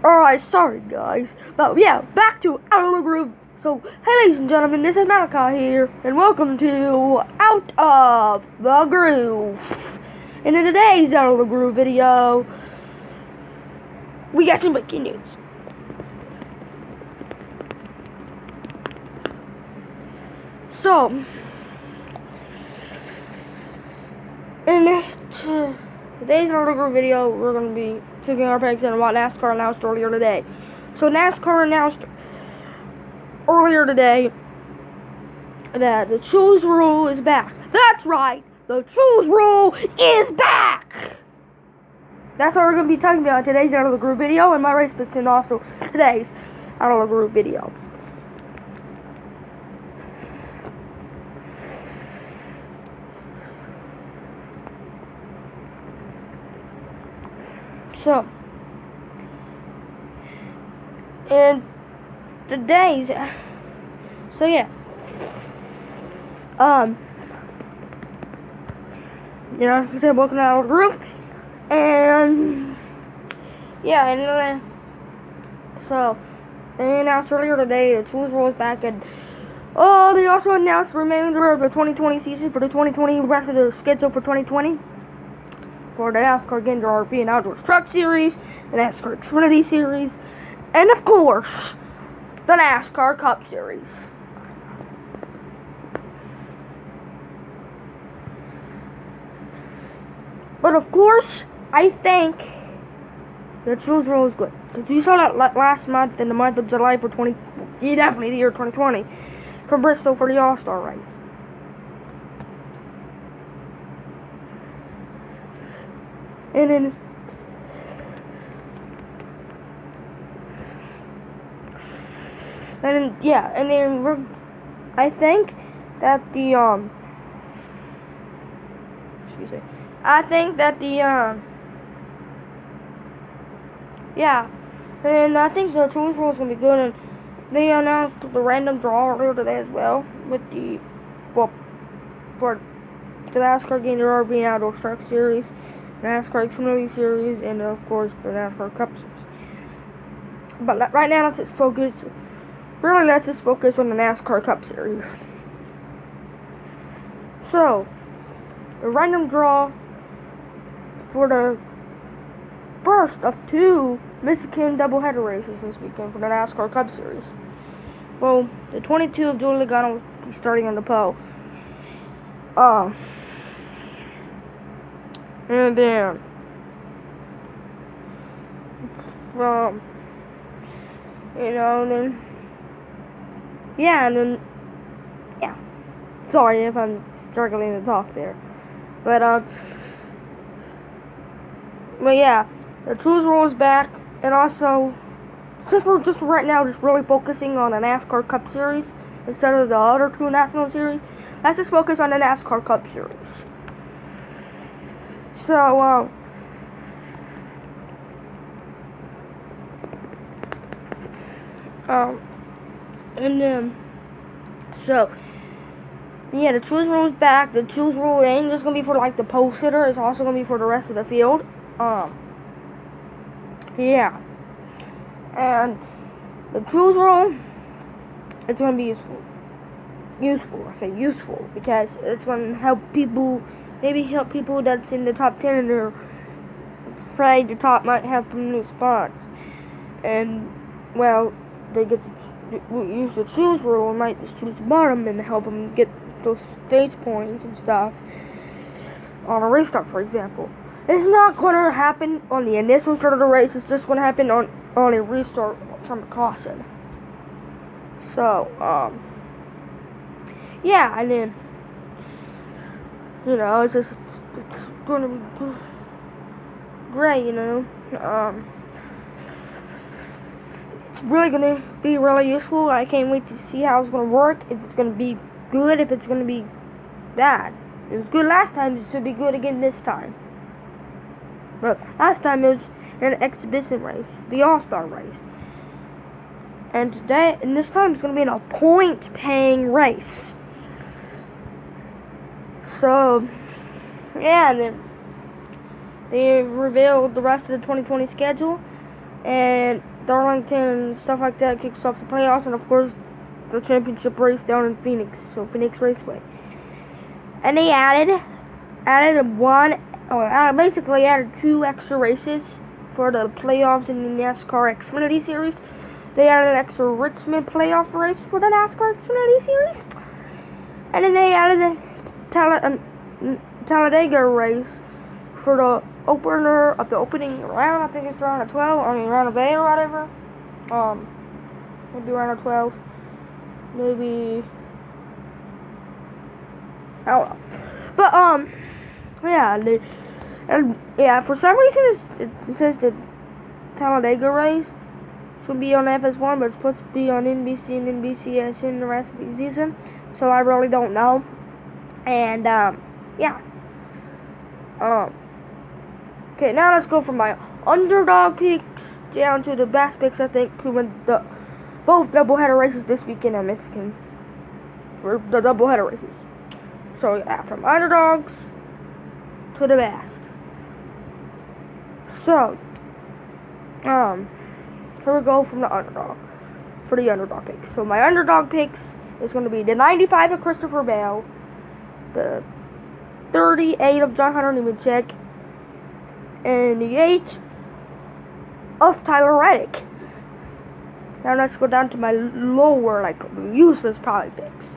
Alright, sorry guys, but yeah, back to Out of the Groove. So, hey ladies and gentlemen, this is Malachi here, and welcome to Out of the Groove. And in today's Out of the Groove video, we got some breaking news. So, in today's Out of the Groove video, we're going to be taking our picks on what NASCAR announced earlier today. So NASCAR announced earlier today that the choose rule is back. That's right, the choose rule is back. That's what we're going to be talking about in today's Out of the Groove video and my race picks, and also today's Out of the Groove video. So, and today's, so yeah, you know, like I said, welcome out of the roof, and yeah, and so they announced earlier today the choose rule is back, and they also announced the remainder of the 2020 season for the 2020 rest of the schedule for 2020. For the NASCAR Indoor RV and Outdoor Truck Series, the NASCAR Xfinity Series, and of course, the NASCAR Cup Series. But of course, I think the choose rule is good. Because you saw that last month, in the month of July for definitely the year 2020, from Bristol for the All-Star race. And then, I think that and I think the choose rule is gonna be good, and they announced the random draw earlier today as well with for the NASCAR Indoor RV and Outdoor Truck Series, NASCAR Xfinity Series, and of course the NASCAR Cup Series. But right now, let's just focus on the NASCAR Cup Series. So, the random draw for the first of two Michigan doubleheader races this weekend for the NASCAR Cup Series. Well, the 22 of Joey Logano will be starting on the pole. And then, sorry if I'm struggling to talk there. But yeah, the choose rule is back, and also, since we're just right now just really focusing on the NASCAR Cup Series instead of the other two national series, let's just focus on the NASCAR Cup Series. So, yeah, the choose rule is back. The choose rule ain't just gonna be for like the pole sitter. It's also gonna be for the rest of the field. Yeah, and the choose rule, it's gonna be useful. I say useful because it's gonna help people. Maybe help people that's in the top 10 and they're afraid the top might have some new spots. And, well, they get to use the choose rule and might just choose the bottom and help them get those stage points and stuff on a restart, for example. It's not going to happen on the initial start of the race. It's just going to happen on a restart from a caution. So, yeah, and then, you know, it's going to be great, you know. It's really going to be really useful. I can't wait to see how it's going to work. If it's going to be good, if it's going to be bad. It was good last time, it should be good again this time. But last time it was an exhibition race, the All-Star race. And this time it's going to be in a point-paying race. So, yeah, and then they revealed the rest of the 2020 schedule. and Darlington and stuff like that kicks off the playoffs, and of course the championship race down in Phoenix, so Phoenix Raceway. And they basically added 2 extra races for the playoffs in the NASCAR Xfinity Series. They added an extra Richmond playoff race for the NASCAR Xfinity Series. And then they added a Talladega race for the opener of the opening round. I think it's round of 12. Round of 8 or whatever. Maybe round of 12. Maybe. I don't know. But, for some reason it says the Talladega race should be on FS1, but it's supposed to be on NBC and NBCS in the rest of the season. So I really don't know. And, okay, now let's go from my underdog picks down to the best picks, I think, who win both doubleheader races this weekend at Michigan. For the doubleheader races. So, yeah, from underdogs to the best. So, here we go from the underdog. For the underdog picks. So, my underdog picks is going to be the 95 of Christopher Bale, the 38 of John Hunter Nemechek, and the 8 of Tyler Reddick. Now let's go down to my lower, useless probably picks.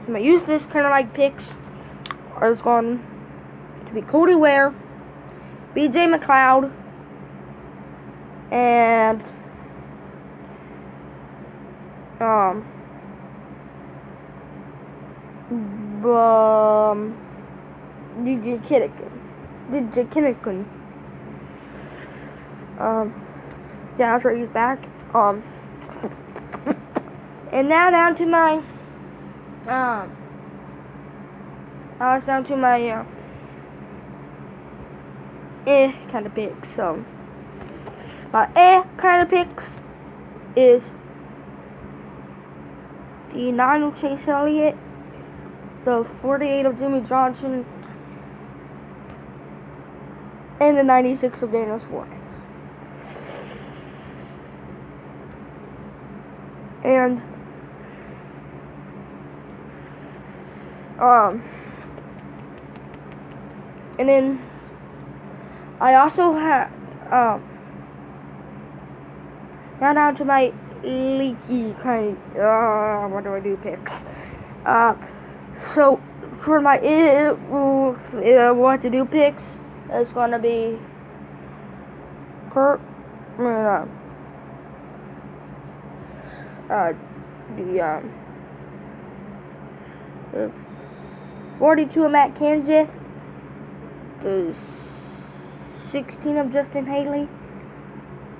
So my useless kind of picks are going to be Cody Ware, BJ McLeod, and DJ Kinnigan. That's right, he's back. And now down to my kind of picks. So my kind of picks is the 9 of Chase Elliott, the 48 of Jimmy Johnson, and the 96 of Daniel Suarez. And then I also had now down to my leaky kind what do I do picks. So for my what to do picks, it's gonna be the 42 of Matt Kenseth, the 16 of Justin Haley,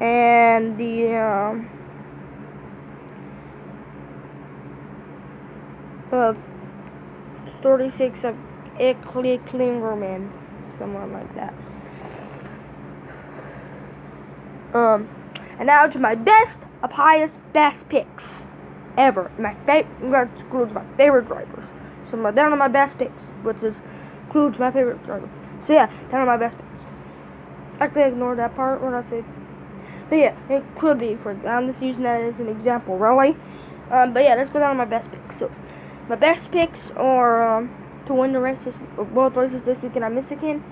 and the 36 of Eckley Klingerman, someone like that. And now to my best of best picks ever. My includes my favorite drivers. So down to my best picks, which includes my favorite driver. So yeah, down to my best picks. Actually, ignore that part when I say. But yeah, it could be I'm just using that as an example, really. But yeah, let's go down to my best picks. So my best picks are to win the races, both races this weekend at Michigan,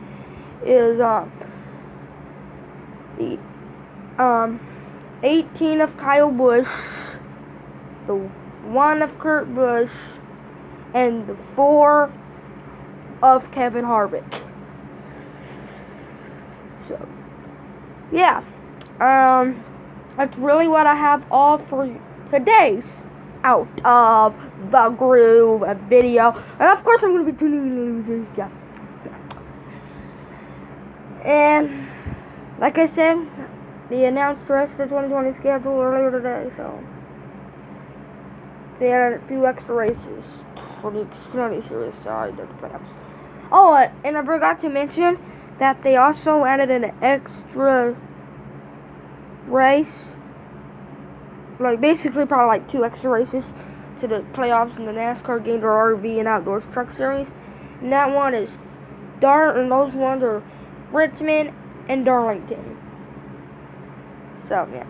is the 18 of Kyle Busch, the 1 of Kurt Busch, and the 4 of Kevin Harvick. So, yeah. That's really what I have all for today's Out of the Groove video. And of course I'm going to be tuning in to this job. And, like I said, they announced the rest of the 2020 schedule earlier today, so they added a few extra races for the Xfinity Series side of the playoffs. Oh, and I forgot to mention that they also added an extra race, basically probably 2 extra races to the playoffs in the NASCAR Games or RV and Outdoors Truck Series. And that one is and those ones are Richmond and Darlington. So yeah.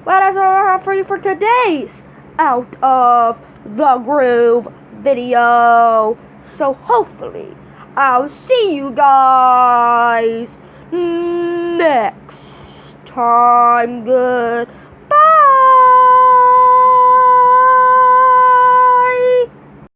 Well, that's all I have for you for today's Out of the Groove video. So hopefully I'll see you guys next time. Good.